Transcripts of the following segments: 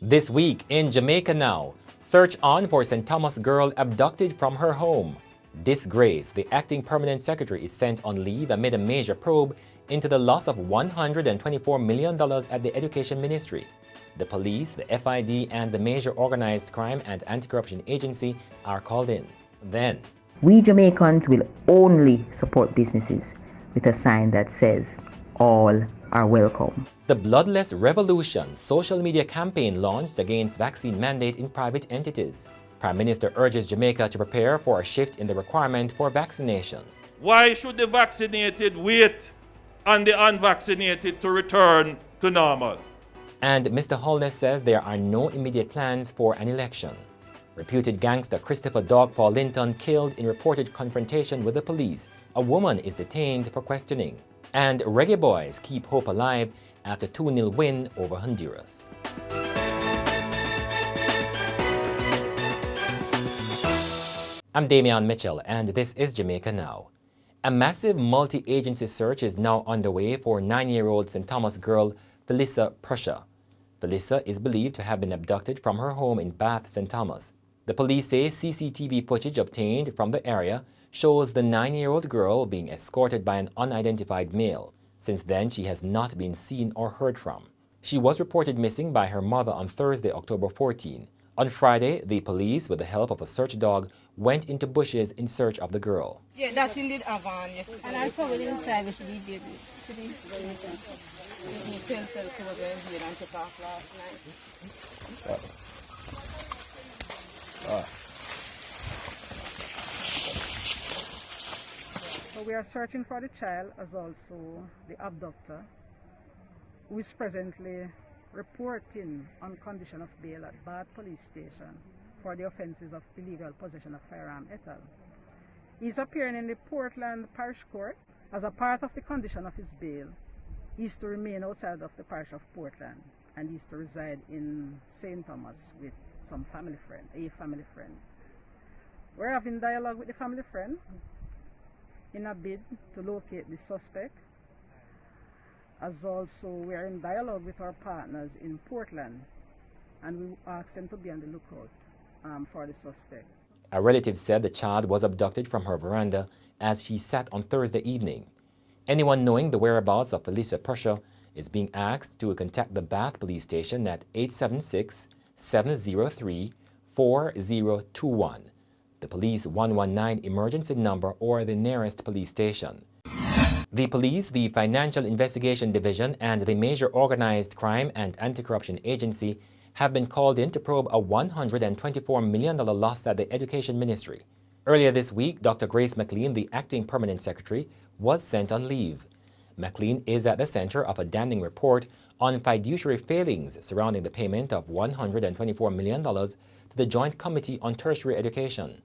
This week in Jamaica Now, search on for St. Thomas girl abducted from her home. Disgrace, the acting permanent secretary is sent on leave amid a major probe into the loss of $124 million at the Education Ministry. The police, the FID, and the major organized crime and anti-corruption agency are called in. Then, we Jamaicans will only support businesses with a sign that says, all are welcome. The Bloodless Revolution social media campaign launched against vaccine mandate in private entities. Prime Minister urges Jamaica to prepare for a shift in the requirement for vaccination. Why should the vaccinated wait on the unvaccinated to return to normal? And Mr. Holness says there are no immediate plans for an election. Reputed gangster Christopher Dog Paul Linton killed in reported confrontation with the police. A woman is detained for questioning. And Reggae Boyz keep hope alive after 2-0 win over Honduras. I'm Damian Mitchell, and this is Jamaica Now. A massive multi-agency search is now underway for 9-year-old St. Thomas girl Felissa Prussia. Felissa is believed to have been abducted from her home in Bath, St. Thomas. The police say CCTV footage obtained from the area shows the 9-year-old girl being escorted by an unidentified male. Since then, she has not been seen or heard from. She was reported missing by her mother on Thursday, October 14. On Friday, the police, with the help of a search dog, went into bushes in search of the girl. Yeah, that's indeed Avon. And I saw it inside, we should be baby. Should be So we are searching for the child as also the abductor, who is presently reporting on condition of bail at Bath Police Station for the offences of illegal possession of firearm et al. He is appearing in the Portland Parish Court. As a part of the condition of his bail, he is to remain outside of the parish of Portland, and he is to reside in St. Thomas with a family friend. We're having dialogue with the family friend in a bid to locate the suspect, as also we are in dialogue with our partners in Portland, and we ask them to be on the lookout for the suspect. A relative said the child was abducted from her veranda as she sat on Thursday evening. Anyone knowing the whereabouts of Felissa Prussia is being asked to contact the Bath Police Station at 876-703-4021, the police 119 emergency number, or the nearest police station. The police, the Financial Investigation Division, and the major organized crime and anti-corruption agency have been called in to probe a $124 million loss at the Education Ministry. Earlier this week, Dr. Grace McLean, the acting permanent secretary, was sent on leave. McLean is at the center of a damning report on fiduciary failings surrounding the payment of $124 million to the Joint Committee on Tertiary Education.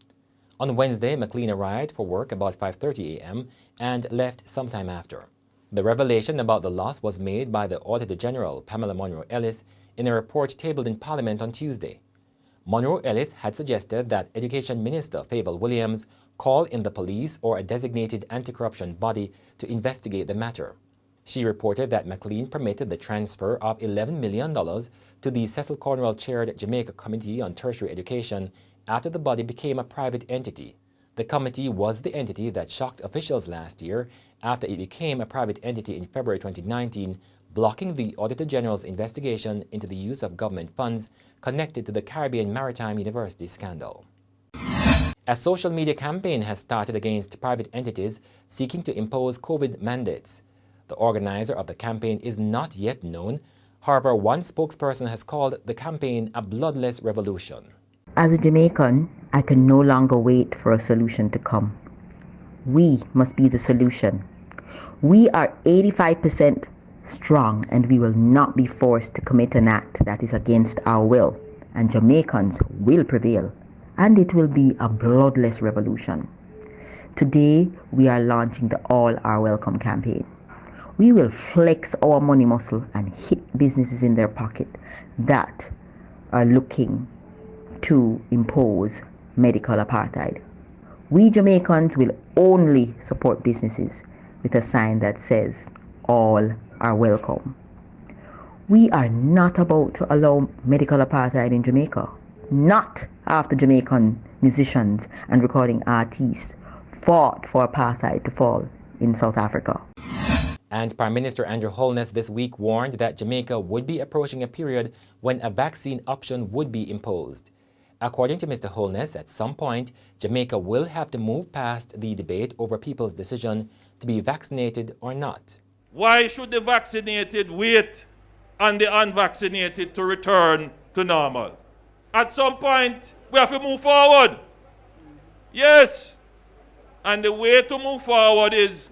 On Wednesday, McLean arrived for work about 5:30 a.m. and left sometime after. The revelation about the loss was made by the Auditor General, Pamela Monroe Ellis, in a report tabled in Parliament on Tuesday. Monroe Ellis had suggested that Education Minister Favour Williams call in the police or a designated anti-corruption body to investigate the matter. She reported that McLean permitted the transfer of $11 million to the Cecil Cornwell-chaired Jamaica Committee on Tertiary Education after the body became a private entity. The committee was the entity that shocked officials last year after it became a private entity in February 2019, blocking the Auditor General's investigation into the use of government funds connected to the Caribbean Maritime University scandal. A social media campaign has started against private entities seeking to impose COVID mandates. The organizer of the campaign is not yet known. However, one spokesperson has called the campaign a bloodless revolution. As a Jamaican, I can no longer wait for a solution to come. We must be the solution. We are 85% strong, and we will not be forced to commit an act that is against our will, and Jamaicans will prevail, and it will be a bloodless revolution. Today, we are launching the All Are Welcome campaign. We will flex our money muscle and hit businesses in their pocket that are looking to impose medical apartheid. We Jamaicans will only support businesses with a sign that says, all are welcome. We are not about to allow medical apartheid in Jamaica. Not after Jamaican musicians and recording artists fought for apartheid to fall in South Africa. And Prime Minister Andrew Holness this week warned that Jamaica would be approaching a period when a vaccine option would be imposed. According to Mr. Holness, at some point, Jamaica will have to move past the debate over people's decision to be vaccinated or not. Why should the vaccinated wait on the unvaccinated to return to normal? At some point, we have to move forward. Yes. And the way to move forward is,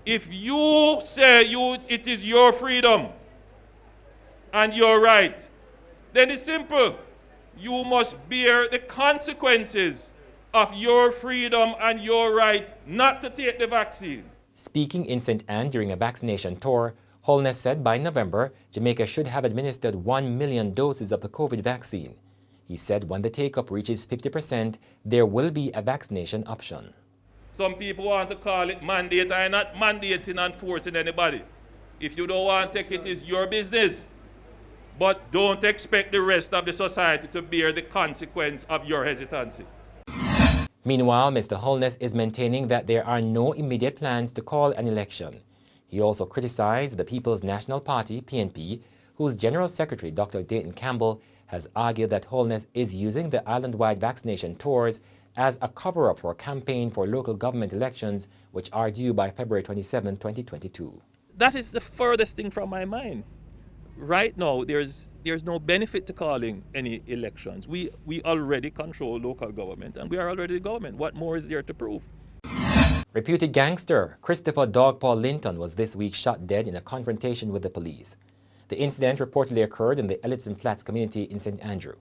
if you say it is your freedom and your right, then it's simple. You must bear the consequences of your freedom and your right not to take the vaccine. Speaking in St. Anne during a vaccination tour, Holness said by November, Jamaica should have administered 1 million doses of the COVID vaccine. He said when the take-up reaches 50%, there will be a vaccination option. Some people want to call it mandate. I'm not mandating and forcing anybody. If you don't want to take it, it's your business. But don't expect the rest of the society to bear the consequence of your hesitancy. Meanwhile, Mr. Holness is maintaining that there are no immediate plans to call an election. He also criticized the People's National Party, PNP, whose General Secretary, Dr. Dayton Campbell, has argued that Holness is using the island-wide vaccination tours as a cover-up for a campaign for local government elections, which are due by February 27, 2022. That is the furthest thing from my mind. Right now, there's no benefit to calling any elections. We already control local government, and we are already the government. What more is there to prove? Reputed gangster Christopher Dogpaw Linton was this week shot dead in a confrontation with the police. The incident reportedly occurred in the Ellison Flats community in St. Andrew.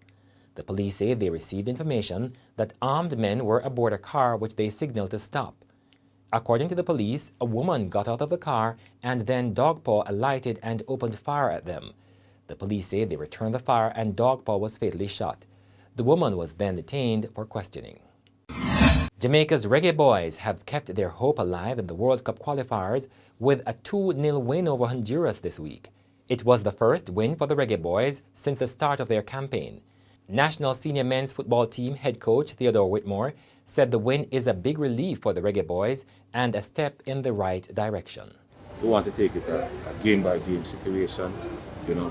The police say they received information that armed men were aboard a car which they signaled to stop. According to the police, a woman got out of the car and then Dogpaw alighted and opened fire at them. The police say they returned the fire and Dogpaw was fatally shot. The woman was then detained for questioning. Jamaica's Reggae Boyz have kept their hope alive in the World Cup qualifiers with a 2-0 win over Honduras this week. It was the first win for the Reggae Boyz since the start of their campaign. National Senior Men's Football Team head coach Theodore Whitmore said the win is a big relief for the Reggae Boyz and a step in the right direction. We want to take it a game-by-game situation, and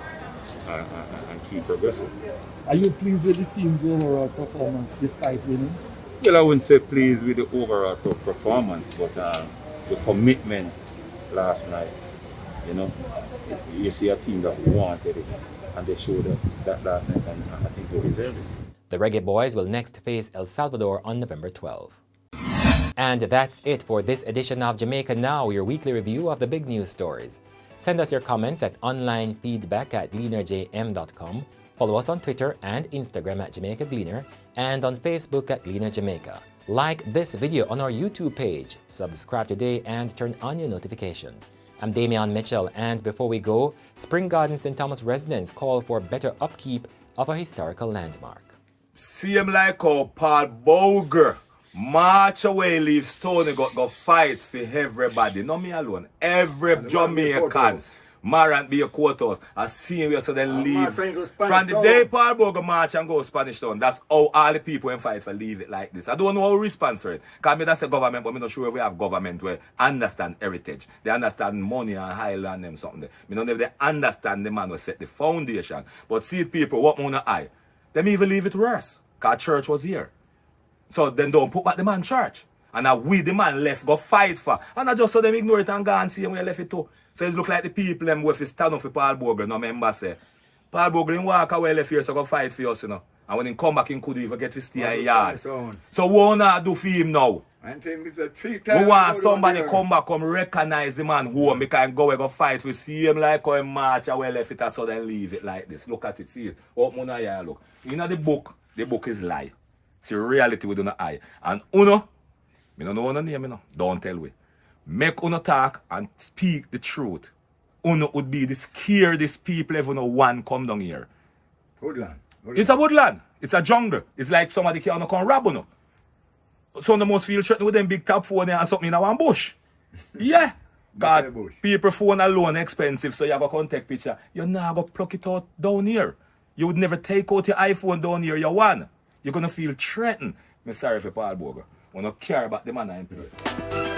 keep progressing. Are you pleased with the team's overall performance despite winning? Well, I wouldn't say pleased with the overall performance, but the commitment last night, you see a team that wanted it, and they showed that last night, and I think they deserved it. The Reggae Boyz will next face El Salvador on November 12. And that's it for this edition of Jamaica Now, your weekly review of the big news stories. Send us your comments at onlinefeedback@gleanerjm.com. Follow us on Twitter and Instagram at Jamaica Gleaner and on Facebook at Gleaner Jamaica. Like this video on our YouTube page, subscribe today and turn on your notifications. I'm Damian Mitchell, and before we go, Spring Garden St. Thomas residents call for better upkeep of a historical landmark. Same like how Paul Boger march away, leave Stony, go fight for everybody. Not me alone. Every Jamaican. Marant be a courthouse. I see you so they leave. From the day Paul Boger march and go Spanish Town, that's how all the people in fight for leave it like this. I don't know how response for it. Because me that's a government, but I'm not sure we have government where understand heritage. They understand money and highland and something. Me don't know if they understand the man who set the foundation. But see people, what more eye? Them even leave it worse. Because church was here. So then don't put back the man church. And now we the man left go fight for. And I just saw them ignore it and go and see him where left it too. So it look like the people them who stand up for Paul Boger. No member say Paul Boger didn't walk away left here so go fight for us, And when he come back he could even get to stay in yard. So what not do for him now? We want somebody come back, come recognize the man home because he go fight for see him like how he march away left it and so then leave it like this. Look at it, see it. Open your eye, look. You know the book is lie. See reality we do not eye. And Uno, me don't know Uno name, don't tell we. Make Uno talk and speak the truth. Uno would be the scariest people ever no one come down here. Woodland. It's a woodland. It's a jungle. It's like somebody can come rob Uno. So the most feel threatened with them big top phone and something in one bush. Yeah. God, people phone alone expensive, so you have to take picture. You're not going to pluck it out down here. You would never take out your iPhone down here, you one. You're going to feel threatened. I'm sorry for Paul Boger. I don't care about the man in place.